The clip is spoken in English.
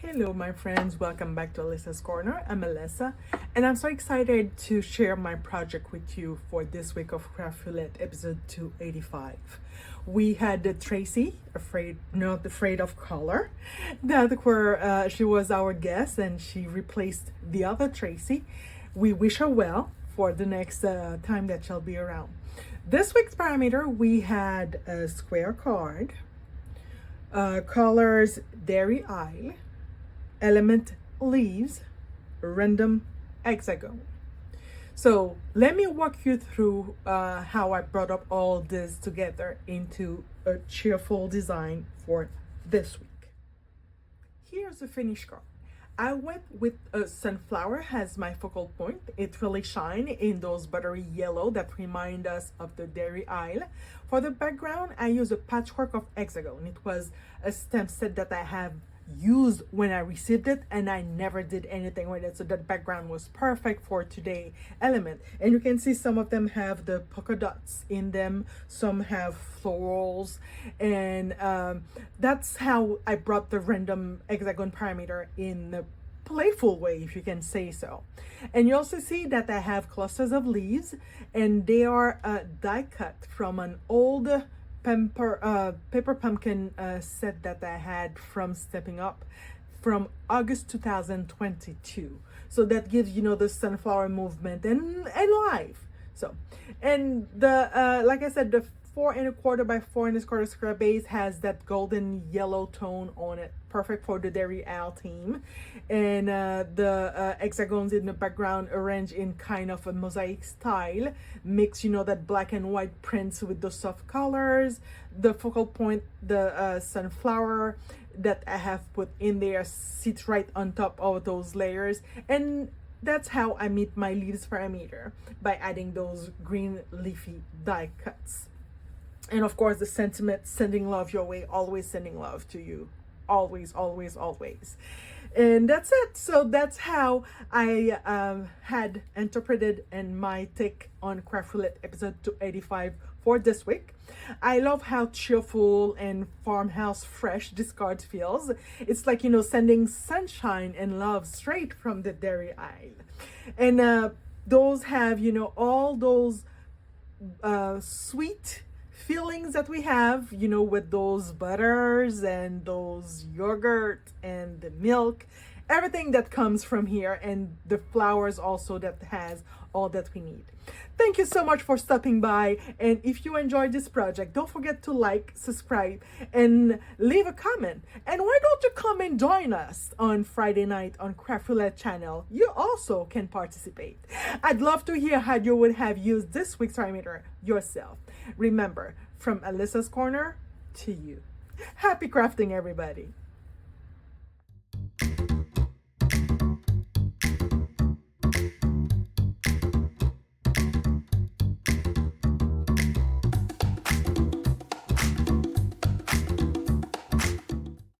Hello, my friends. Welcome back to Alessa's Corner. I'm Alessa, and I'm so excited to share my project with you for this week of Roulette episode 285. We had Tracy, not afraid of color, that were she was our guest, and she replaced the other Tracy. We wish her well for the next time that she'll be around. This week's parameter, we had a square card, colors dairy isle, element leaves, random hexagon. So let me walk you through how I brought up all this together into a cheerful design for this week. Here's the finished card. I went with a sunflower as my focal point. It really shines in those buttery yellow that remind us of the dairy isle. For the background, I used a patchwork of hexagon. It was a stamp set that I have used when I received it, and I never did anything with it, so that background was perfect for today element. And you can see some of them have the polka dots in them, some have florals, and that's how I brought the random hexagon parameter in a playful way, if you can say so. And you also see that I have clusters of leaves, and they are die cut from an old paper pumpkin set that I had from Stepping Up from August 2022. So that gives, you know, the sunflower movement and life. So, and the like I said, the 4 1/4 by 4 1/4 square base has that golden yellow tone on it, perfect for the dairy isle theme. And the hexagons in the background arranged in kind of a mosaic style, mix, you know, that black and white prints with the soft colors. The focal point, the sunflower that I have put in there, sits right on top of those layers. And that's how I meet my leaves parameter, by adding those green leafy die cuts. And of course, the sentiment, sending love your way, always sending love to you. Always, always, always. And that's it. So that's how I had interpreted and my take on Craft Roulette episode 285 for this week. I love how cheerful and farmhouse fresh this card feels. It's like, you know, sending sunshine and love straight from the dairy isle. And those have, you know, all those sweet feelings that we have, you know, with those butters and those yogurt and the milk, everything that comes from here, and the flowers also that has all that we need. Thank you so much for stopping by, and if you enjoyed this project, don't forget to like, subscribe, and leave a comment. And why don't you come and join us on Friday night on Craft Roulette channel? You also can participate. I'd love to hear how you would have used this week's parameter yourself. Remember, from Alessa's Corner to you. Happy crafting, everybody.